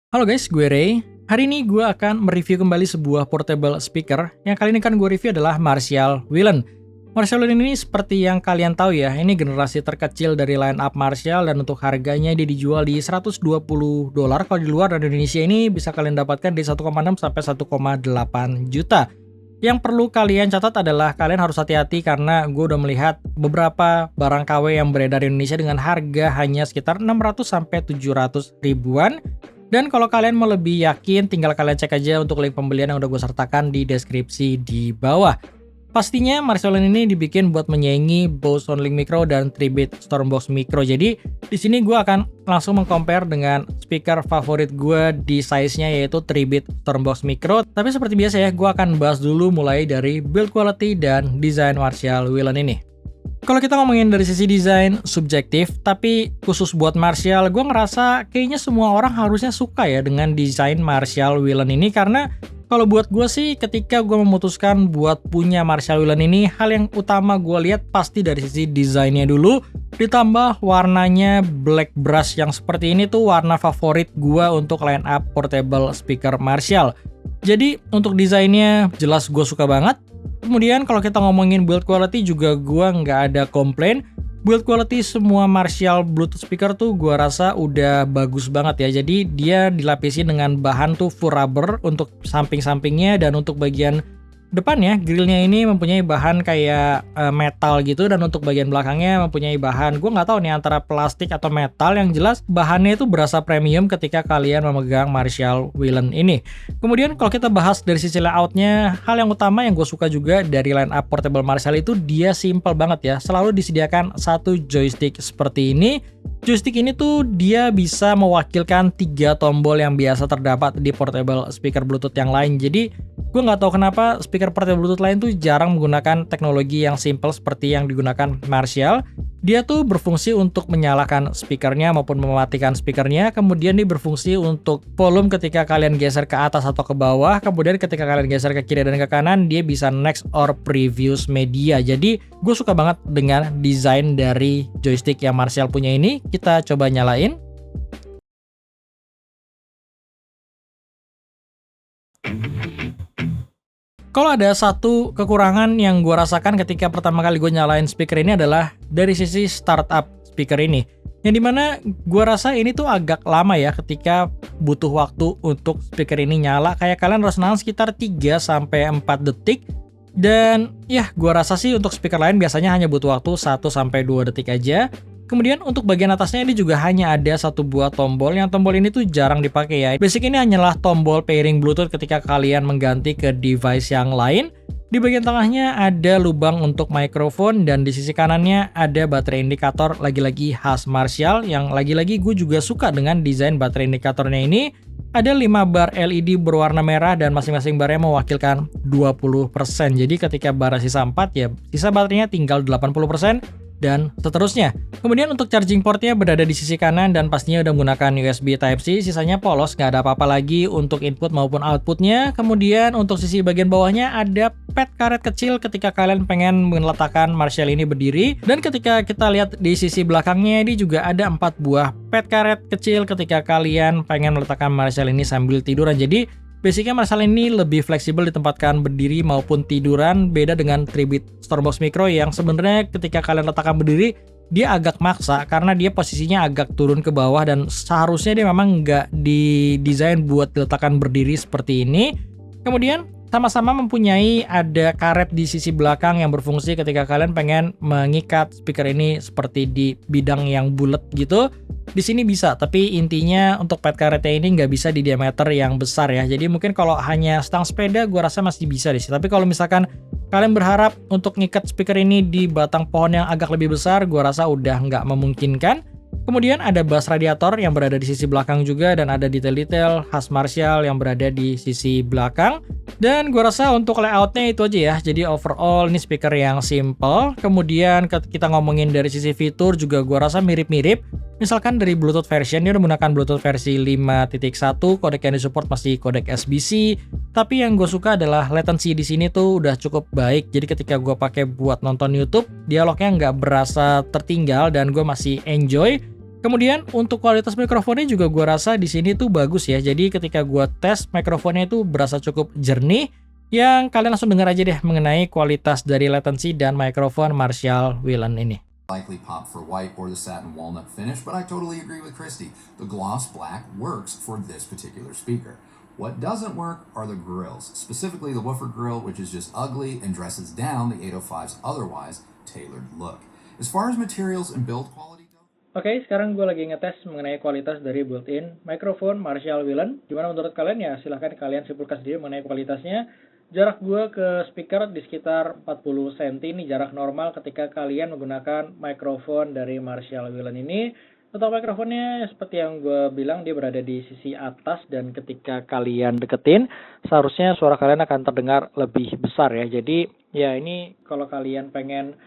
Halo guys, gue Ray. Hari ini gue akan mereview kembali sebuah portable speaker yang kali ini kan gue review adalah Marshall Willen. Marshall Willen ini seperti yang kalian tahu ya, ini generasi terkecil dari line up Marshall dan untuk harganya dia dijual di $120. Kalau di luar dari Indonesia ini bisa kalian dapatkan di 1,6 sampai 1,8 juta. Yang perlu kalian catat adalah kalian harus hati-hati karena gue udah melihat beberapa barang KW yang beredar di Indonesia dengan harga hanya sekitar 600 sampai 700 ribuan. Dan kalau kalian mau lebih yakin, tinggal kalian cek aja untuk link pembelian yang udah gue sertakan di deskripsi di bawah. Pastinya Marshall Willen ini dibikin buat menyaingi Bose Soundlink Micro dan 3-bit Stormbox Micro. Jadi di sini gue akan langsung mengcompare dengan speaker favorit gue di size-nya yaitu 3-bit Stormbox Micro. Tapi seperti biasa ya, gue akan bahas dulu mulai dari build quality dan desain Marshall Willen ini. Kalau kita ngomongin dari sisi desain subjektif, tapi khusus buat Marshall, gue ngerasa kayaknya semua orang harusnya suka ya dengan desain Marshall Willen ini, karena kalau buat gue sih ketika gue memutuskan buat punya Marshall Willen ini, hal yang utama gue lihat pasti dari sisi desainnya dulu, ditambah warnanya black brush yang seperti ini tuh warna favorit gue untuk line up portable speaker Marshall. Jadi untuk desainnya jelas gue suka banget. Kemudian kalau kita ngomongin build quality juga gue nggak ada komplain. Build quality semua Marshall Bluetooth speaker tuh gue rasa udah bagus banget ya. Jadi dia dilapisi dengan bahan tuh full rubber untuk samping-sampingnya, dan untuk bagian depannya grillnya ini mempunyai bahan kayak metal gitu, dan untuk bagian belakangnya mempunyai bahan, gue nggak tahu nih antara plastik atau metal, yang jelas bahannya itu berasa premium ketika kalian memegang Marshall Willen ini. Kemudian kalau kita bahas dari sisi layoutnya, hal yang utama yang gue suka juga dari line up portable Marshall itu dia simple banget ya, selalu disediakan satu joystick seperti ini. Joystick ini tuh dia bisa mewakilkan 3 tombol yang biasa terdapat di portable speaker Bluetooth yang lain. Jadi gue nggak tahu kenapa speaker portable Bluetooth lain tuh jarang menggunakan teknologi yang simple seperti yang digunakan Marshall. Dia tuh berfungsi untuk menyalakan speakernya maupun mematikan speakernya. Kemudian dia berfungsi untuk volume ketika kalian geser ke atas atau ke bawah. Kemudian ketika kalian geser ke kiri dan ke kanan, dia bisa next or previous media. Jadi gue suka banget dengan desain dari joystick yang Marshall punya ini. Kita coba nyalain. Kalau ada satu kekurangan yang gue rasakan ketika pertama kali gue nyalain speaker ini adalah dari sisi startup speaker ini. Yang dimana gue rasa ini tuh agak lama ya ketika butuh waktu untuk speaker ini nyala. Kayak kalian harus nahan sekitar 3-4 detik. Dan ya gue rasa sih untuk speaker lain biasanya hanya butuh waktu 1-2 detik aja. Kemudian untuk bagian atasnya ini juga hanya ada satu buah tombol, yang tombol ini tuh jarang dipakai ya. Basic ini hanyalah tombol pairing Bluetooth ketika kalian mengganti ke device yang lain. Di bagian tengahnya ada lubang untuk mikrofon, dan di sisi kanannya ada baterai indikator, lagi-lagi khas Marshall, yang lagi-lagi gue juga suka dengan desain baterai indikatornya ini. Ada 5 bar LED berwarna merah dan masing-masing barnya mewakilkan 20%. Jadi ketika bara sisa 4 ya sisa baterainya tinggal 80%. Dan seterusnya. Kemudian untuk charging portnya berada di sisi kanan dan pastinya udah menggunakan USB Type-C, sisanya polos, nggak ada apa-apa lagi untuk input maupun outputnya. Kemudian untuk sisi bagian bawahnya ada pad karet kecil ketika kalian pengen meletakkan Marshall ini berdiri. Dan ketika kita lihat di sisi belakangnya ini juga ada 4 buah pad karet kecil ketika kalian pengen meletakkan Marshall ini sambil tiduran. Jadi basicnya Marshall ini lebih fleksibel ditempatkan berdiri maupun tiduran, beda dengan 3-bit Stormbox Micro yang sebenarnya ketika kalian letakkan berdiri dia agak maksa karena dia posisinya agak turun ke bawah, dan seharusnya dia memang nggak didesain buat diletakkan berdiri seperti ini. Kemudian sama-sama mempunyai ada karet di sisi belakang yang berfungsi ketika kalian pengen mengikat speaker ini seperti di bidang yang bulat gitu. Di sini bisa, tapi intinya untuk pad karetnya ini nggak bisa di diameter yang besar ya. Jadi mungkin kalau hanya stang sepeda gue rasa masih bisa di sini. Tapi kalau misalkan kalian berharap untuk ngikat speaker ini di batang pohon yang agak lebih besar, gue rasa udah nggak memungkinkan. Kemudian ada bass radiator yang berada di sisi belakang juga, dan ada detail-detail khas Marshall yang berada di sisi belakang. Dan gue rasa untuk layoutnya itu aja ya. Jadi overall ini speaker yang simple. Kemudian kita ngomongin dari sisi fitur juga gue rasa mirip-mirip. Misalkan dari Bluetooth version, dia udah menggunakan Bluetooth versi 5.1, kodek yang disupport masih kodek SBC. Tapi yang gue suka adalah latency di sini tuh udah cukup baik. Jadi ketika gue pakai buat nonton YouTube, dialognya nggak berasa tertinggal dan gue masih enjoy. Kemudian untuk kualitas mikrofonnya juga gua rasa di sini tuh bagus ya. Jadi ketika gua tes mikrofonnya itu berasa cukup jernih. Yang kalian langsung dengar aja deh mengenai kualitas dari latency dan mikrofon Marshall Whelan ini. Likely pop for white or the satin walnut finish, but I totally agree with Christy. The gloss black works for this particular speaker. What doesn't work are the grills, specifically the woofer grill, which is just ugly and dresses down the 805's otherwise tailored look. As far as materials and build quality go. Oke, sekarang gue lagi ngetes mengenai kualitas dari built-in mikrofon Marshall Whelan. Gimana menurut kalian ya? Silahkan kalian simpulkan sendiri mengenai kualitasnya. Jarak gue ke speaker di sekitar 40 cm, ini jarak normal ketika kalian menggunakan mikrofon dari Marshall Whelan ini. Untuk mikrofonnya seperti yang gue bilang, dia berada di sisi atas dan ketika kalian deketin seharusnya suara kalian akan terdengar lebih besar ya. Jadi ya ini kalau kalian pengen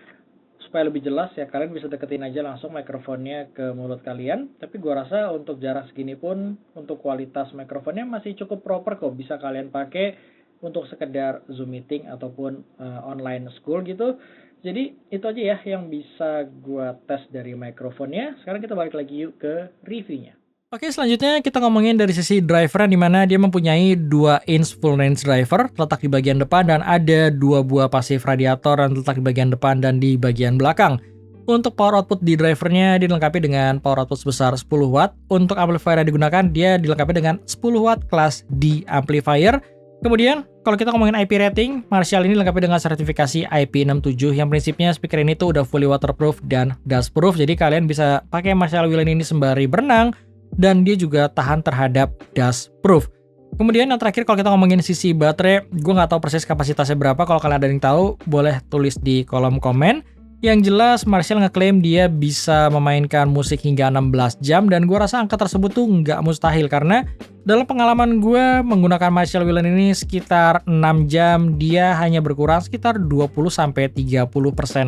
supaya lebih jelas ya kalian bisa deketin aja langsung mikrofonnya ke mulut kalian. Tapi gue rasa untuk jarak segini pun untuk kualitas mikrofonnya masih cukup proper kok, bisa kalian pakai untuk sekedar Zoom meeting ataupun online school gitu. Jadi itu aja ya yang bisa gua tes dari mikrofonnya. Sekarang kita balik lagi yuk ke reviewnya. Oke, selanjutnya kita ngomongin dari sisi driver, di mana dia mempunyai 2-inch full range driver terletak di bagian depan dan ada 2 buah pasif radiator yang terletak di bagian depan dan di bagian belakang. Untuk power output di drivernya dilengkapi dengan power output sebesar 10 watt. Untuk amplifier yang digunakan dia dilengkapi dengan 10 watt kelas D amplifier. Kemudian, kalau kita ngomongin IP rating, Marshall ini dilengkapi dengan sertifikasi IP67 yang prinsipnya speaker ini tuh udah fully waterproof dan dustproof. Jadi kalian bisa pakai Marshall Whelan ini sembari berenang dan dia juga tahan terhadap dustproof. Kemudian yang terakhir kalau kita ngomongin sisi baterai, gue nggak tahu persis kapasitasnya berapa. Kalau kalian ada yang tahu, boleh tulis di kolom komen. Yang jelas Marshall ngeklaim dia bisa memainkan musik hingga 16 jam dan gue rasa angka tersebut tuh nggak mustahil karena dalam pengalaman gue menggunakan Marshall Whelan ini sekitar 6 jam dia hanya berkurang sekitar 20-30%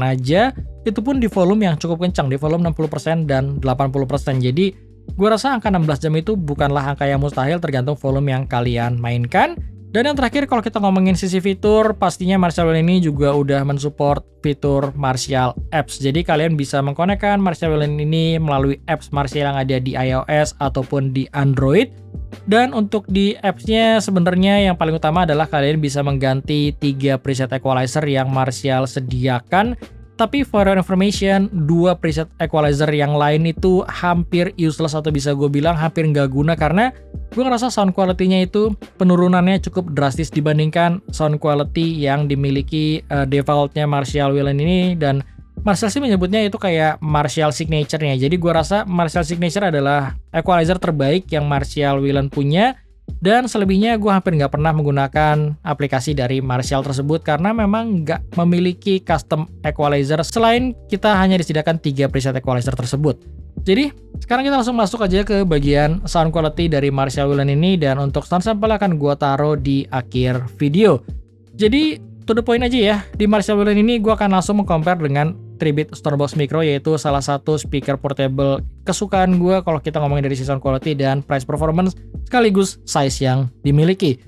aja, itu pun di volume yang cukup kencang, di volume 60% dan 80%. Jadi gue rasa angka 16 jam itu bukanlah angka yang mustahil tergantung volume yang kalian mainkan. Dan yang terakhir kalau kita ngomongin sisi fitur, pastinya Marshall Whelan ini juga udah mensupport fitur Marshall Apps. Jadi kalian bisa mengkonekkan Marshall Whelan ini melalui apps Marshall yang ada di iOS ataupun di Android. Dan untuk di apps-nya sebenarnya yang paling utama adalah kalian bisa mengganti 3 preset equalizer yang Marshall sediakan. Tapi for your information, 2 preset equalizer yang lain itu hampir useless atau bisa gue bilang hampir nggak guna karena gue ngerasa sound quality-nya itu penurunannya cukup drastis dibandingkan sound quality yang dimiliki default-nya Marshall Whelan ini, dan Marshall sih menyebutnya itu kayak Marshall Signature-nya. Jadi gue rasa Marshall Signature adalah equalizer terbaik yang Marshall Whelan punya. Dan selebihnya gue hampir nggak pernah menggunakan aplikasi dari Marshall tersebut karena memang nggak memiliki custom equalizer selain kita hanya disediakan 3 preset equalizer tersebut. Jadi sekarang kita langsung masuk aja ke bagian sound quality dari Marshall Whelan ini, dan untuk sound sample akan gue taruh di akhir video. Jadi to the point aja ya, di Marshall Whelan ini gue akan langsung mengcompare dengan 3-bit Stormbox Micro, yaitu salah satu speaker portable kesukaan gue kalau kita ngomongin dari sound quality dan price performance sekaligus size yang dimiliki.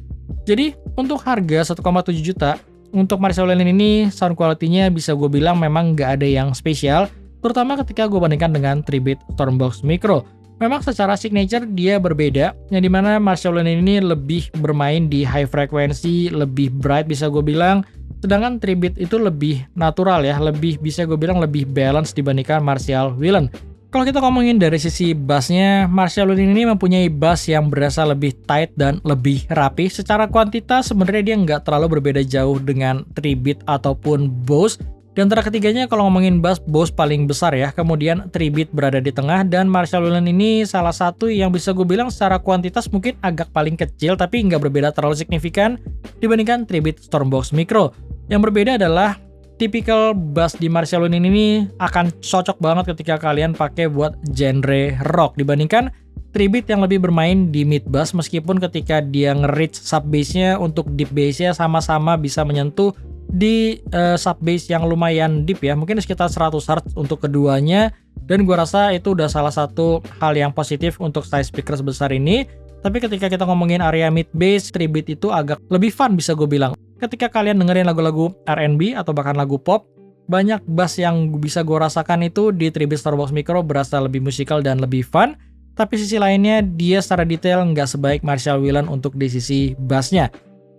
Jadi untuk harga 1,7 juta untuk Marshall Whelan ini sound quality-nya bisa gue bilang memang nggak ada yang spesial, terutama ketika gue bandingkan dengan 3-bit Stormbox Micro. Memang secara signature dia berbeda, yang dimana Marshall Whelan ini lebih bermain di high frequency, lebih bright bisa gue bilang. Sedangkan 3-bit itu lebih natural ya, lebih bisa gue bilang lebih balance dibandingkan Marshall Whelan. Kalau kita ngomongin dari sisi bassnya, Marshall Whelan ini mempunyai bass yang berasa lebih tight dan lebih rapi. Secara kuantitas sebenarnya dia nggak terlalu berbeda jauh dengan 3-bit ataupun Bose. Di antara ketiganya kalau ngomongin bass, Bose paling besar ya, kemudian 3-bit berada di tengah, dan Marshall Whelan ini salah satu yang bisa gue bilang secara kuantitas mungkin agak paling kecil tapi nggak berbeda terlalu signifikan dibandingkan 3-bit Stormbox Micro. Yang berbeda adalah typical bass di Marshall Whelan ini akan cocok banget ketika kalian pakai buat genre rock dibandingkan 3-bit yang lebih bermain di mid bass, meskipun ketika dia nge-reach sub bass-nya untuk deep bass-nya sama-sama bisa menyentuh di sub bass yang lumayan deep ya, mungkin sekitar 100 Hz untuk keduanya, dan gua rasa itu udah salah satu hal yang positif untuk size speaker sebesar ini. Tapi ketika kita ngomongin area mid bass, 3-bit itu agak lebih fun bisa gue bilang. Ketika kalian dengerin lagu-lagu R&B atau bahkan lagu pop, banyak bass yang bisa gue rasakan itu di Tribute Stormbox Micro berasa lebih musikal dan lebih fun, tapi sisi lainnya dia secara detail nggak sebaik Marshall Whelan untuk di sisi bassnya.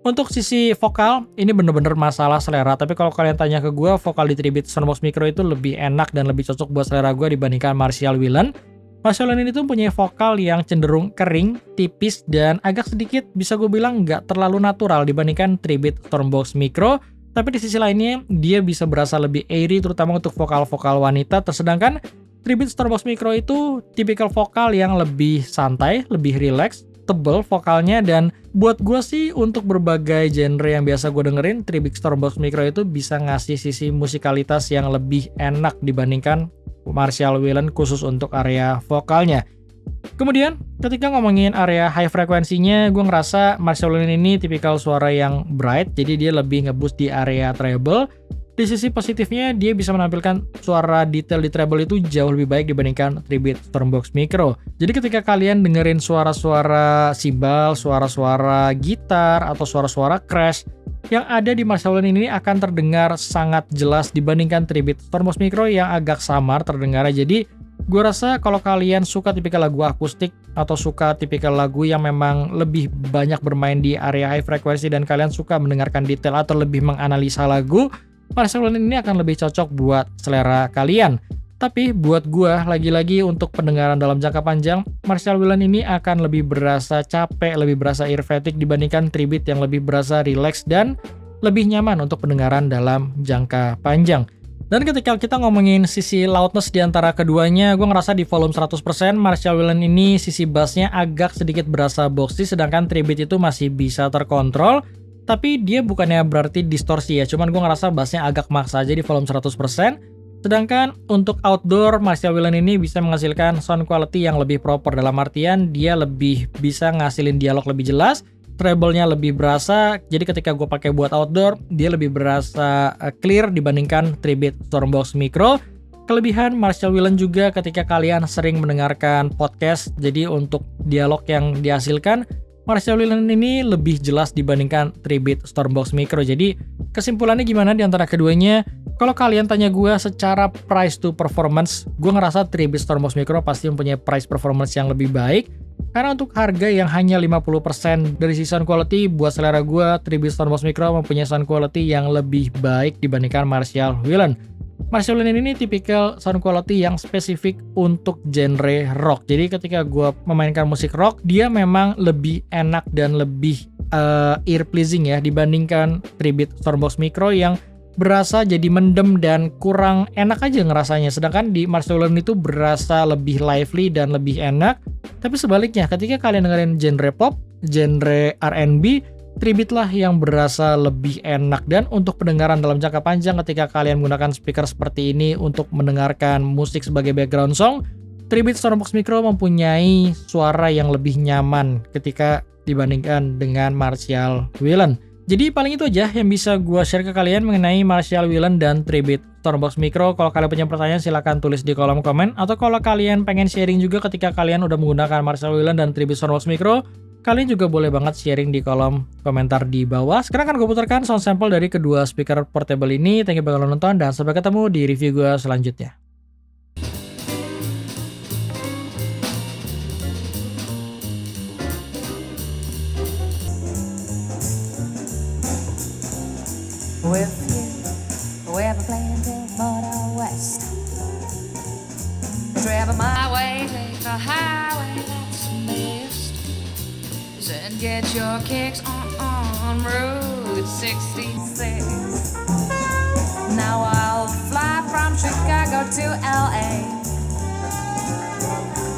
Untuk sisi vokal, ini bener-bener masalah selera, tapi kalau kalian tanya ke gue, vokal di Tribute Stormbox Micro itu lebih enak dan lebih cocok buat selera gue dibandingkan Marshall Whelan. Marshall Whelan itu punya vokal yang cenderung kering, tipis, dan agak sedikit bisa gue bilang nggak terlalu natural dibandingkan Tribute Stormbox Micro. Tapi di sisi lainnya, dia bisa berasa lebih airy terutama untuk vokal-vokal wanita. Tersedangkan Tribute Stormbox Micro itu tipikal vokal yang lebih santai, lebih relax, tebel vokalnya. Dan buat gue sih untuk berbagai genre yang biasa gue dengerin, Tribute Stormbox Micro itu bisa ngasih sisi musikalitas yang lebih enak dibandingkan Marshall Whelan khusus untuk area vokalnya. Kemudian, ketika ngomongin area high frekuensinya, gue ngerasa Marshall Whelan ini tipikal suara yang bright, jadi dia lebih nge-boost di area treble. Di sisi positifnya, dia bisa menampilkan suara detail di treble itu jauh lebih baik dibandingkan Tribute Stormbox Micro. Jadi ketika kalian dengerin suara-suara cymbal, suara-suara gitar, atau suara-suara crash, yang ada di Marshall Whelan ini akan terdengar sangat jelas dibandingkan Tribute Stormbox Micro yang agak samar terdengarnya. Jadi gue rasa kalau kalian suka tipikal lagu akustik atau suka tipikal lagu yang memang lebih banyak bermain di area high frequency dan kalian suka mendengarkan detail atau lebih menganalisa lagu, Marshall Whelan ini akan lebih cocok buat selera kalian. Tapi buat gue, lagi-lagi untuk pendengaran dalam jangka panjang, Marshall Whelan ini akan lebih berasa capek, lebih berasa ear fatigue dibandingkan Tribute yang lebih berasa relax dan lebih nyaman untuk pendengaran dalam jangka panjang. Dan ketika kita ngomongin sisi loudness di antara keduanya, gue ngerasa di volume 100% Marshall Whelan ini sisi bassnya agak sedikit berasa boxy, sedangkan Tribute itu masih bisa terkontrol. Tapi dia bukannya berarti distorsi ya, cuman gue ngerasa bassnya agak maksa aja di volume 100%. Sedangkan untuk outdoor, Marshall Whelan ini bisa menghasilkan sound quality yang lebih proper, dalam artian dia lebih bisa ngasilin dialog lebih jelas, treble-nya lebih berasa, jadi ketika gue pakai buat outdoor, dia lebih berasa clear dibandingkan Tribute Stormbox Micro. Kelebihan Marshall Whelan juga ketika kalian sering mendengarkan podcast, jadi untuk dialog yang dihasilkan, Marshall Whelan ini lebih jelas dibandingkan Tribute Stormbox Micro. Jadi kesimpulannya gimana di antara keduanya? Kalau kalian tanya gue secara price to performance, gue ngerasa Tribute Stormbox Micro pasti mempunyai price performance yang lebih baik. Karena untuk harga yang hanya 50% dari sisi sound quality, buat selera gue, Tribute Stormbox Micro mempunyai sound quality yang lebih baik dibandingkan Marshall Whelan. Marshall Whelan ini tipikal sound quality yang spesifik untuk genre rock. Jadi ketika gue memainkan musik rock, dia memang lebih enak dan lebih ear pleasing ya dibandingkan Tribute Stormbox Micro yang berasa jadi mendem dan kurang enak aja ngerasanya. Sedangkan di Marshall Whelan itu berasa lebih lively dan lebih enak. Tapi sebaliknya, ketika kalian dengerin genre pop, genre R&B, Tribute lah yang berasa lebih enak. Dan untuk pendengaran dalam jangka panjang ketika kalian menggunakan speaker seperti ini untuk mendengarkan musik sebagai background song, Tribute Stormbox Micro mempunyai suara yang lebih nyaman ketika dibandingkan dengan Marshall Whelan. Jadi paling itu aja yang bisa gue share ke kalian mengenai Marshall Whelan dan Tribute Stormbox Micro. Kalau kalian punya pertanyaan silahkan tulis di kolom komen. Atau kalau kalian pengen sharing juga ketika kalian udah menggunakan Marshall Whelan dan Tribute Stormbox Micro, kalian juga boleh banget sharing di kolom komentar di bawah. Sekarang akan gue putarkan sound sample dari kedua speaker portable ini. Thank you bakal nonton dan sampai ketemu di review gue selanjutnya. With you, we're playing till Motor West. Travel my way, take a highway that's missed. And get your kicks on Route 66. Now I'll fly from Chicago to LA.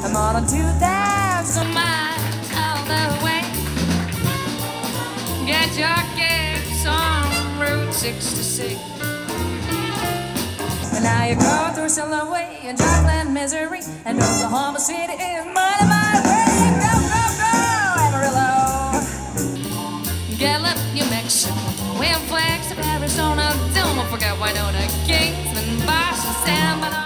I'm on 2,000 miles all the way. Get your kicks on Route 66. And now you go through Silverway and Joplin, Missouri, and Oklahoma City is my way. Go, go, go, Amarillo. Gallup, New Mexico, Wham Flags, Arizona. Don't forget Winona, Kingsman, Boston, San Bernardino.